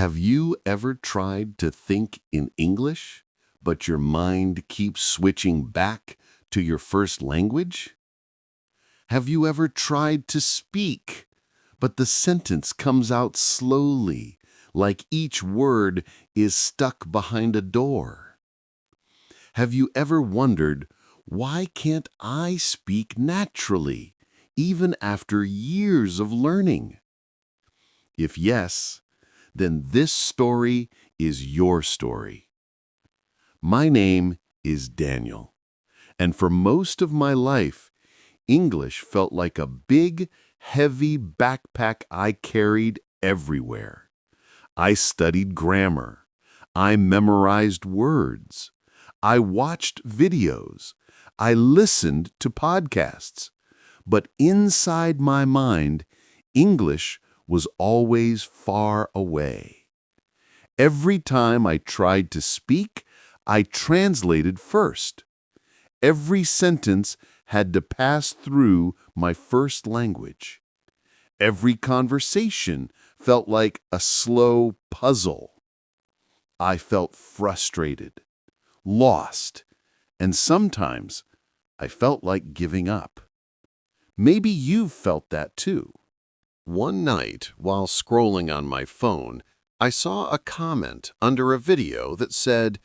Have you ever tried to think in English, but your mind keeps switching back to your first language? Have you ever tried to speak, but the sentence comes out slowly, like each word is stuck behind a door? Have you ever wondered, why can't I speak naturally, even after years of learning? If yes, then this story is your story. My name is Daniel, and for most of my life, English felt like a big, heavy backpack I carried everywhere. I studied grammar. I memorized words. I watched videos. I listened to podcasts. But inside my mind, English was always far away. Every time I tried to speak, I translated first. Every sentence had to pass through my first language. Every conversation felt like a slow puzzle. I felt frustrated, lost, and sometimes I felt like giving up. Maybe you've felt that too. One night, while scrolling on my phone, I saw a comment under a video that said,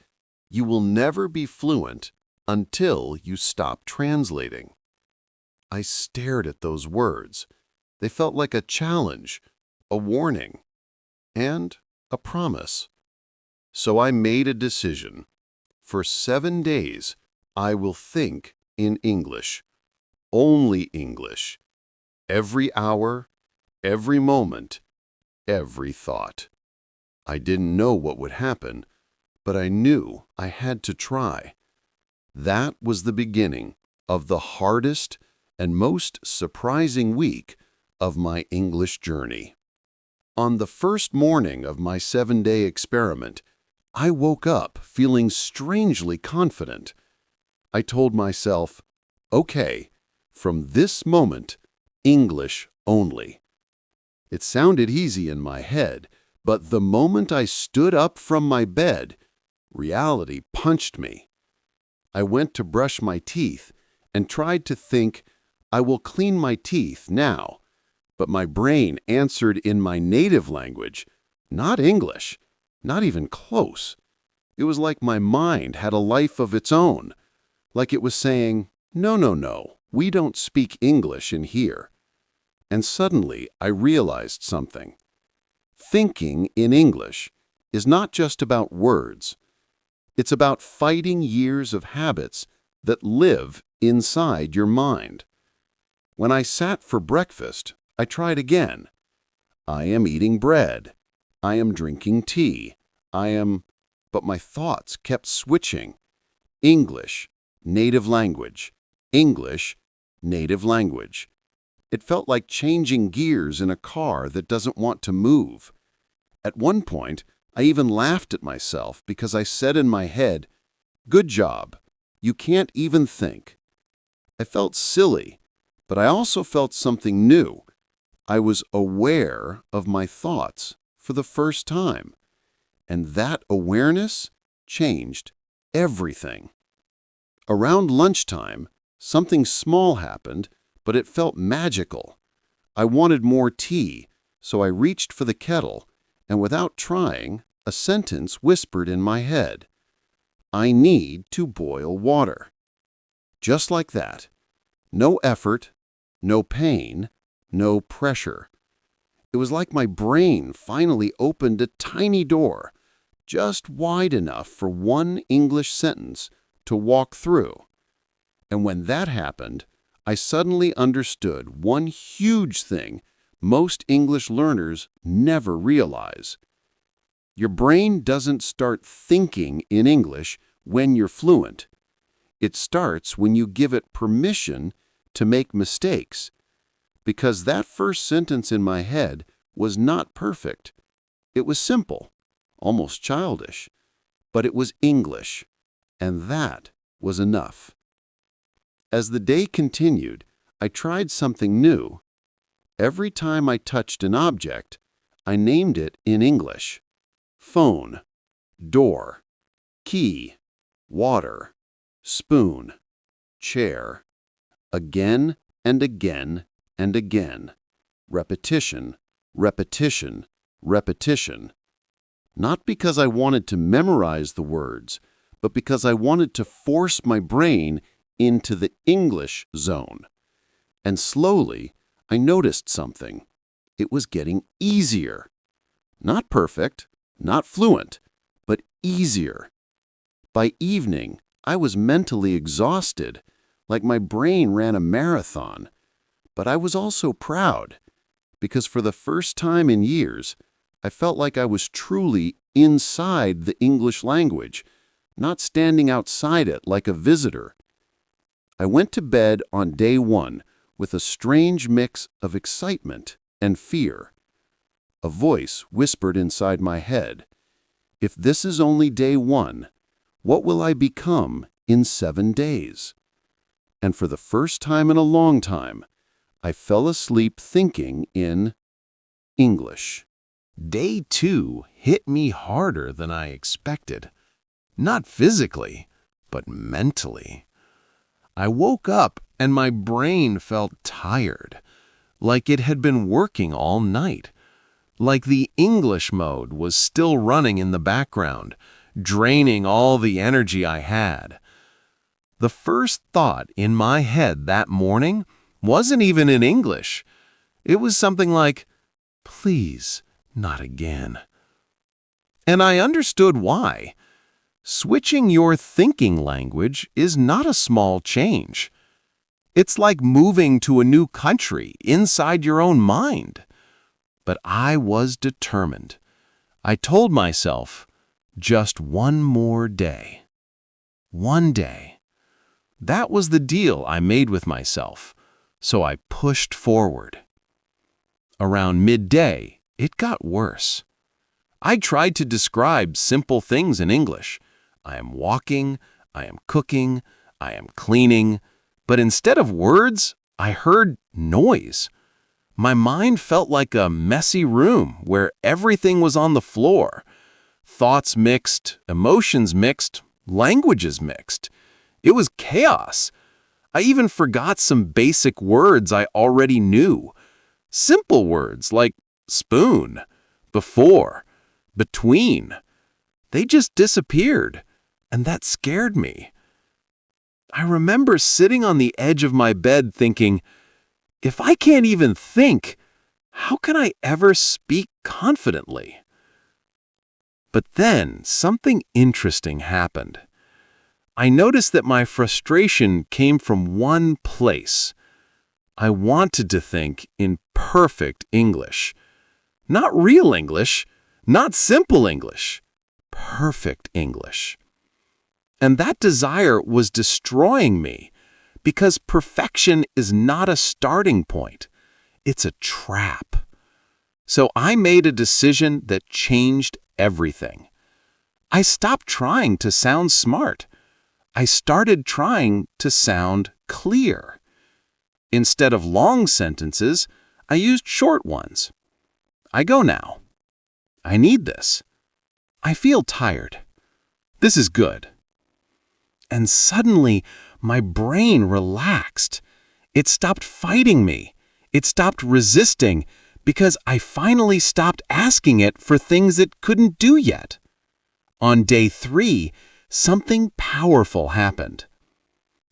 "You will never be fluent until you stop translating." I stared at those words. They felt like a challenge, a warning, and a promise. So I made a decision. For 7 days, I will think in English, only English, every hour, every moment, every thought. I didn't know what would happen, but I knew I had to try. That was the beginning of the hardest and most surprising week of my English journey. On the first morning of my 7-day experiment, I woke up feeling strangely confident. I told myself, okay, from this moment, English only. It sounded easy in my head, but the moment I stood up from my bed, reality punched me. I went to brush my teeth and tried to think, I will clean my teeth now. But my brain answered in my native language, not English, not even close. It was like my mind had a life of its own, like it was saying, no, no, no, we don't speak English in here. And suddenly I realized something. Thinking in English is not just about words. It's about fighting years of habits that live inside your mind. When I sat for breakfast, I tried again. I am eating bread. I am drinking tea. But my thoughts kept switching. English, native language. English, native language. It felt like changing gears in a car that doesn't want to move. At one point, I even laughed at myself because I said in my head, "Good job. You can't even think." I felt silly, but I also felt something new. I was aware of my thoughts for the first time, and that awareness changed everything. Around lunchtime, something small happened, but it felt magical. I wanted more tea, so I reached for the kettle, and without trying, a sentence whispered in my head. I need to boil water. Just like that. No effort, no pain, no pressure. It was like my brain finally opened a tiny door, just wide enough for one English sentence to walk through. And when that happened, I suddenly understood one huge thing most English learners never realize. Your brain doesn't start thinking in English when you're fluent. It starts when you give it permission to make mistakes. Because that first sentence in my head was not perfect. It was simple, almost childish, but it was English, and that was enough. As the day continued, I tried something new. Every time I touched an object, I named it in English. phone, door, key, water, spoon, chair, again and again and again. Repetition, repetition, repetition. Not because I wanted to memorize the words, but because I wanted to force my brain into the English zone. And slowly, I noticed something. It was getting easier. Not perfect, not fluent, but easier. By evening, I was mentally exhausted, like my brain ran a marathon. But I was also proud, because for the first time in years, I felt like I was truly inside the English language, not standing outside it like a visitor. I went to bed on day 1 with a strange mix of excitement and fear. A voice whispered inside my head, "If this is only day 1, what will I become in 7 days?" And for the first time in a long time, I fell asleep thinking in English. Day 2 hit me harder than I expected. Not physically, but mentally. I woke up and my brain felt tired, like it had been working all night, like the English mode was still running in the background, draining all the energy I had. The first thought in my head that morning wasn't even in English. It was something like, "Please, not again." And I understood why. Switching your thinking language is not a small change. It's like moving to a new country inside your own mind. But I was determined. I told myself, just one more day. One day. That was the deal I made with myself, so I pushed forward. Around midday, it got worse. I tried to describe simple things in English. I am walking, I am cooking, I am cleaning, but instead of words, I heard noise. My mind felt like a messy room where everything was on the floor. Thoughts mixed, emotions mixed, languages mixed. It was chaos. I even forgot some basic words I already knew. Simple words like spoon, before, between. They just disappeared, and that scared me. I remember sitting on the edge of my bed thinking, if I can't even think, how can I ever speak confidently? But then something interesting happened. I noticed that my frustration came from one place. I wanted to think in perfect English. Not real English, not simple English, perfect English. And that desire was destroying me, because perfection is not a starting point. It's a trap. So I made a decision that changed everything. I stopped trying to sound smart. I started trying to sound clear. Instead of long sentences, I used short ones. I go now. I need this. I feel tired. This is good. And suddenly, my brain relaxed. It stopped fighting me. It stopped resisting because I finally stopped asking it for things it couldn't do yet. On day 3, something powerful happened.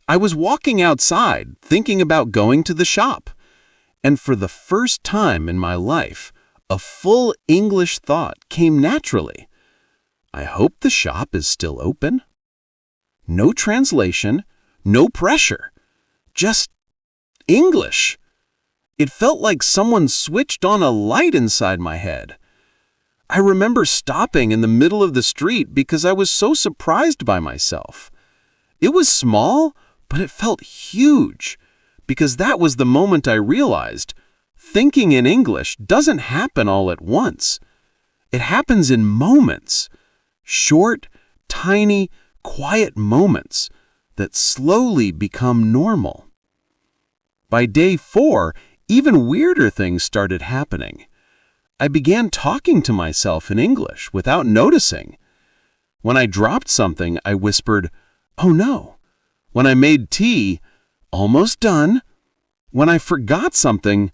I was walking outside thinking about going to the shop, and for the first time in my life, a full English thought came naturally. I hope the shop is still open. No translation, no pressure, just English. It felt like someone switched on a light inside my head. I remember stopping in the middle of the street because I was so surprised by myself. It was small, but it felt huge, because that was the moment I realized thinking in English doesn't happen all at once. It happens in moments, short, tiny, quiet moments that slowly become normal. By day 4, even weirder things started happening. I began talking to myself in English without noticing. When I dropped something, I whispered, "Oh no." When I made tea, "Almost done." When I forgot something,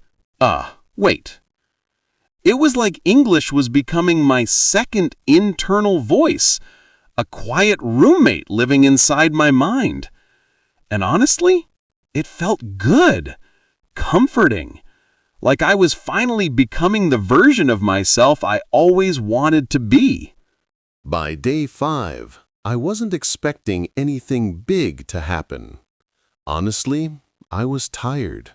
wait." It was like English was becoming my second internal voice, a quiet roommate living inside my mind. And honestly, it felt good, comforting, like I was finally becoming the version of myself I always wanted to be. By day 5, I wasn't expecting anything big to happen. Honestly, I was tired.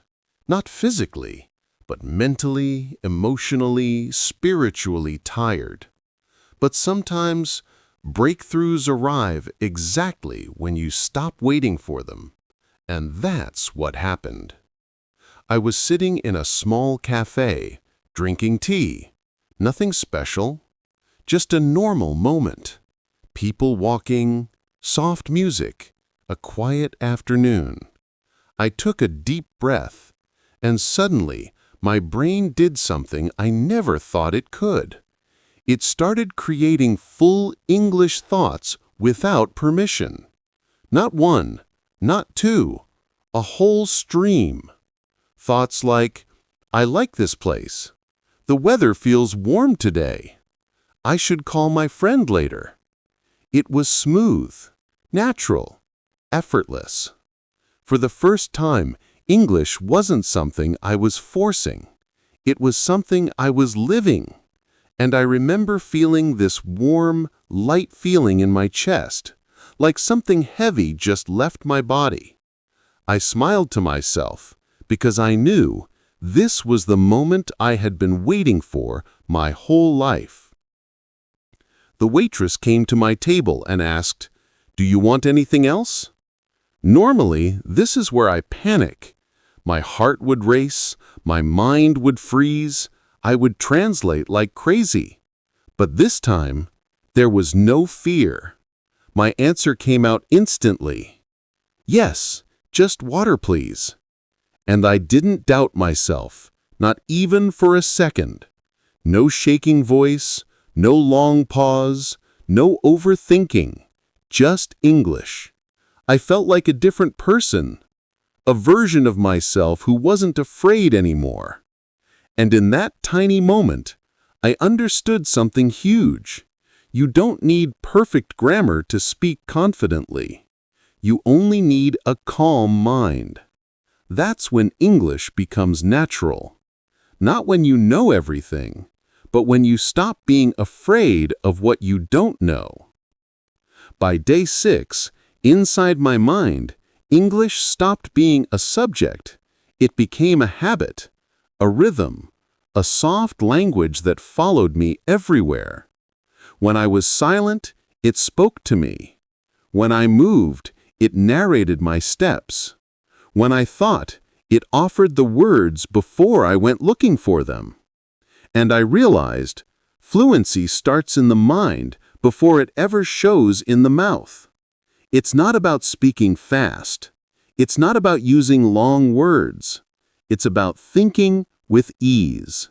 Not physically, but mentally, emotionally, spiritually tired. But sometimes breakthroughs arrive exactly when you stop waiting for them. And that's what happened. I was sitting in a small cafe, drinking tea. Nothing special, just a normal moment. People walking, soft music, a quiet afternoon. I took a deep breath, and suddenly my brain did something I never thought it could. It started creating full English thoughts without permission. Not one, not two, a whole stream. Thoughts like, I like this place. The weather feels warm today. I should call my friend later. It was smooth, natural, effortless. For the first time, English wasn't something I was forcing. It was something I was living. And I remember feeling this warm, light feeling in my chest, like something heavy just left my body. I smiled to myself because I knew this was the moment I had been waiting for my whole life. The waitress came to my table and asked, "Do you want anything else?" Normally, this is where I panic. My heart would race, my mind would freeze, I would translate like crazy. But this time, there was no fear. My answer came out instantly. "Yes, just water, please." And I didn't doubt myself, not even for a second. No shaking voice, no long pause, no overthinking, just English. I felt like a different person, a version of myself who wasn't afraid anymore. And in that tiny moment, I understood something huge. You don't need perfect grammar to speak confidently. You only need a calm mind. That's when English becomes natural. Not when you know everything, but when you stop being afraid of what you don't know. By day 6, inside my mind, English stopped being a subject. It became a habit, a rhythm, a soft language that followed me everywhere. When I was silent, it spoke to me. When I moved, it narrated my steps. When I thought, it offered the words before I went looking for them. And I realized, fluency starts in the mind before it ever shows in the mouth. It's not about speaking fast. It's not about using long words. It's about thinking with ease.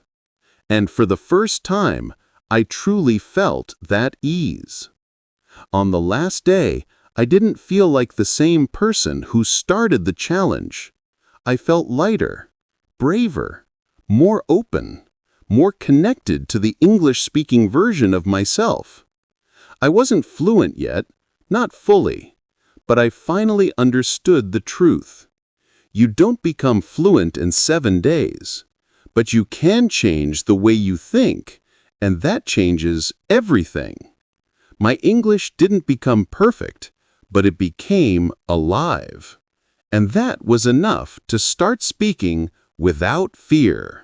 And for the first time, I truly felt that ease. On the last day, I didn't feel like the same person who started the challenge. I felt lighter, braver, more open, more connected to the English-speaking version of myself. I wasn't fluent yet, not fully, but I finally understood the truth. You don't become fluent in 7 days, but you can change the way you think, and that changes everything. My English didn't become perfect, but it became alive. And that was enough to start speaking without fear.